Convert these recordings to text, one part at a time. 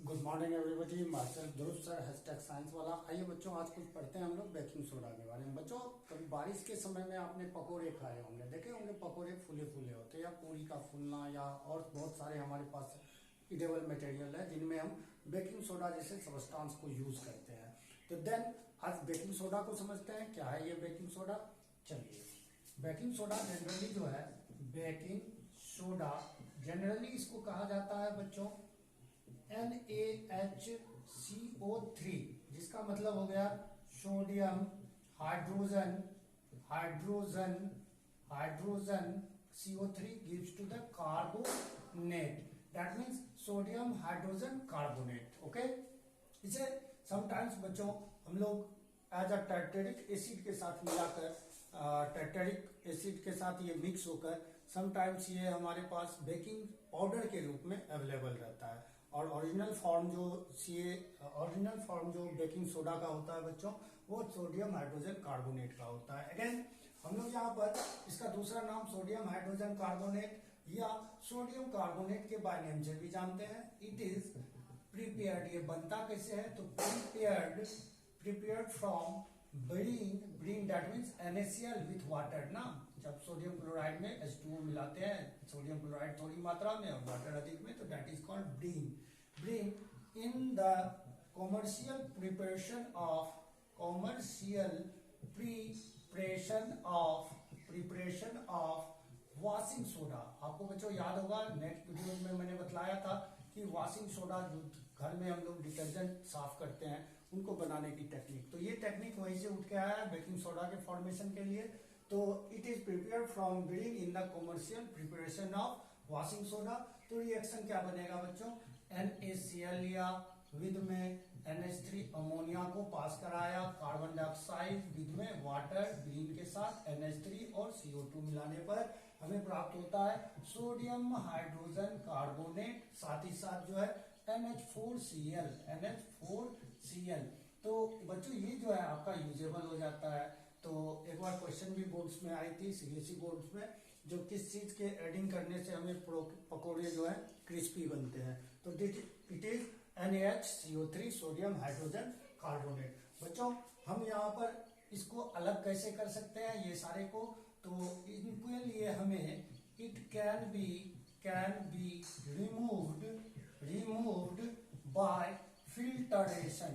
Good morning everybody. Master ध्रुव sir hashtag science वाला। आइए बच्चों, आज कुछ पढ़ते हैं हम लोग बेकिंग सोडा के बारे में। बच्चों, कभी बारिश के समय में आपने पकोड़े खाए होंगे, देखे होंगे पकोड़े फूले फूले होते हैं, या पूरी का फूलना, या और बहुत सारे हमारे पास इडेबल मटेरियल है जिनमें हम बेकिंग सोडा जैसे सब्सटेंस को यूज करते हैं। तो देन आज बेकिंग सोडा को समझते हैं, क्या है ये बेकिंग सोडा। चलिए, बेकिंग सोडा जनरली जो है, बेकिंग सोडा जनरली इसको कहा जाता है बच्चों NaHCO3, जिसका मतलब हो गया sodium hydrogen hydrogen hydrogen CO3 gives to the carbonate, that means sodium hydrogen carbonate. Okay, इसे समटाइम्स बच्चों हम लोग एज अ टाइटेरिक एसिड के साथ मिलाकर, टाइटेरिक एसिड के साथ ये मिक्स होकर समटाइम्स ये हमारे पास बेकिंग पाउडर के रूप में अवेलेबल रहता है। और ओरिजिनल फॉर्म जो बेकिंग सोडा का होता है बच्चों, वो सोडियम हाइड्रोजन कार्बोनेट का होता है। अगेन हम लोग यहाँ पर इसका दूसरा नाम सोडियम हाइड्रोजन कार्बोनेट या सोडियम कार्बोनेट के बाय नेम से भी जानते हैं। इट इज प्रिपेयर्ड, ये बनता कैसे है, तो prepared from brine, that means NaCl with water ना। जब सोडियम क्लोराइड में H2O मिलाते हैं, सोडियम क्लोराइड थोड़ी मात्रा में और वाटर अधिक में, तो that is called brine in the commercial preparation of washing soda. आपको बच्चों याद होगा, नेक्स्ट वीडियो में मैंने बतलाया था कि वॉशिंग सोडा जो घर में हम लोग डिटर्जेंट साफ करते हैं उनको बनाने की टेक्निक, तो ये टेक्निक वहीं से उठ के आया है बेकिंग सोडा के फॉर्मेशन के लिए। तो it is prepared from brine in the commercial preparation of washing soda. तो रिएक्शन क्या बनेगा बच्चों, NaCl लिया, विद में NH3 अमोनिया को पास कराया, कार्बन डाइऑक्साइड विद में वाटर, ग्रीन के साथ NH3 और CO2 मिलाने पर हमें प्राप्त होता है सोडियम हाइड्रोजन कार्बोनेट, साथ ही साथ जो है NH4Cl। तो बच्चों ये जो है आपका यूजेबल हो जाता है। तो एक बार क्वेश्चन भी बोर्ड्स में आई थी, CBSE बोर्ड्स में, जो किस चीज के एडिंग करने से हमें पकोड़े जो है क्रिस्पी बनते हैं, तो it is NaHCO3 sodium hydrogen carbonate. बच्चों, हम यहाँ पर इसको अलग कैसे कर सकते हैं ये सारे को, तो इनके लिए हमें it can be removed by filtration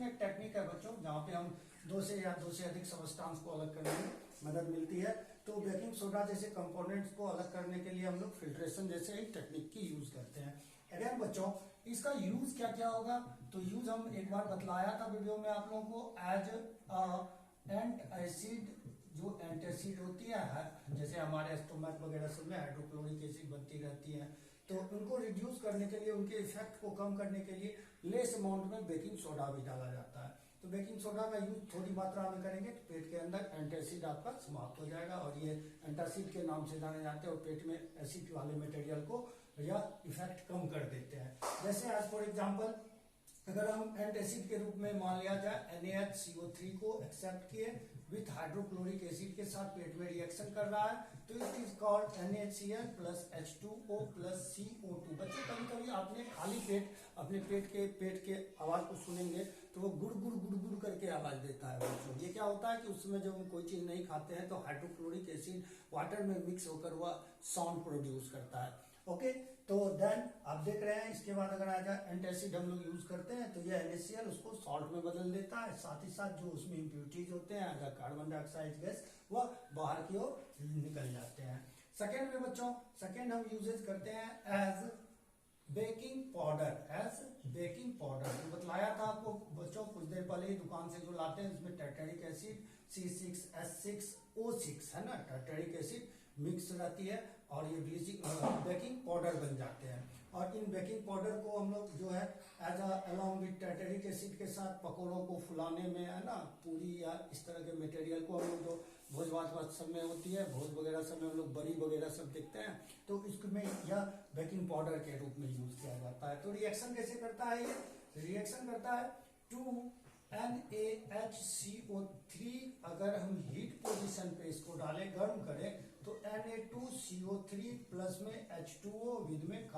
एक टेक्निक है बच्चों, जहां पे हम दो से अधिक सब्सटेंस को अलग करने में मदद मिलती है। तो बेकिंग सोडा जैसे कंपोनेंट्स को अलग करने के लिए हम लोग फिल्ट्रेशन जैसे एक टेक्निक की यूज करते हैं। अगेन बच्चों, इसका यूज क्या क्या होगा, तो यूज हम एक बार बतलाया था वीडियो में आप लोगों को, एज एंटासिड। जो एंटासिड होती है, जैसे हमारे स्टोमक वगैरह सब में हाइड्रोक्लोरिक एसिड बनती रहती है, तो उनको रिड्यूस करने के लिए, उनके इफेक्ट को कम करने के लिए लेस अमाउंट में बेकिंग सोडा भी डाला जाता है। तो बेकिंग सोडा का यूज थोड़ी मात्रा में करेंगे तो पेट के अंदर एंटासिड आपका समाप्त हो जाएगा, और ये एंटासिड के नाम से जाने जाते हैं, और पेट में एसिड वाले मटेरियल को या इफेक्ट कम कर देते हैं। जैसे आज फॉर एग्जाम्पल, अगर हम एंटासिड के रूप में मान लिया जाए NaHCO3 को एक्सेप्ट किए, विथ हाइड्रोक्लोरिक एसिड के साथ पेट में रिएक्शन कर रहा है, तो it is called NaCl plus H2O plus CO2। बच्चों, कभी कभी आपने खाली पेट अपने पेट के आवाज को सुनेंगे तो वो गुड़ गुड़ गुड़ गुड़ करके आवाज देता है बच्चों। ये क्या होता है कि उस समय जब हम कोई चीज नहीं खाते हैं तो हाइड्रोक्लोरिक एसिड वाटर में मिक्स होकर वह साउंड प्रोड्यूस करता है। ओके, तो देन आप देख रहे हैं, इसके बाद अगर आ जाए एंटासिड हम लोग यूज करते हैं तो ये NaCl उसको सॉल्ट में बदल देता है, साथ ही साथ जो उसमें इम्प्यूरिटीज होते हैं, अगर कार्बन डाइऑक्साइड गैस, वह बाहर की ओर निकल जाते हैं। सेकेंड में बच्चों, सेकेंड हम यूजेज करते हैं एज बेकिंग पाउडर। तो बतलाया था आपको बच्चों कुछ देर पहले ही, दुकान से जो लाते हैं उसमें टाइटेरिक एसिड C6H6O6 है ना, टाइटेरिक एसिड मिक्स रहती है, और ये बेकिंग पाउडर बन जाते हैं। और इन बेकिंग पाउडर को हम लोग जो है एज अलोंग विद टाइटेरिक एसिड के साथ पकौड़ों को फुलाने में, है ना, पूरी या इस तरह के मटेरियल को हम लोग जो भोज भात सब में होती है, भोज वगैरह सब में हम लोग बड़ी वगैरह सब देखते हैं, तो इसमें यह बेकिंग पाउडर के रूप में यूज किया जाता है। तो रिएक्शन कैसे करता है ये, रिएक्शन करता है टू NaHCO3, अगर हम हीट पोजीशन पे इसको डालें, गर्म करें, तो Na2CO3 प्लस में H2O विद में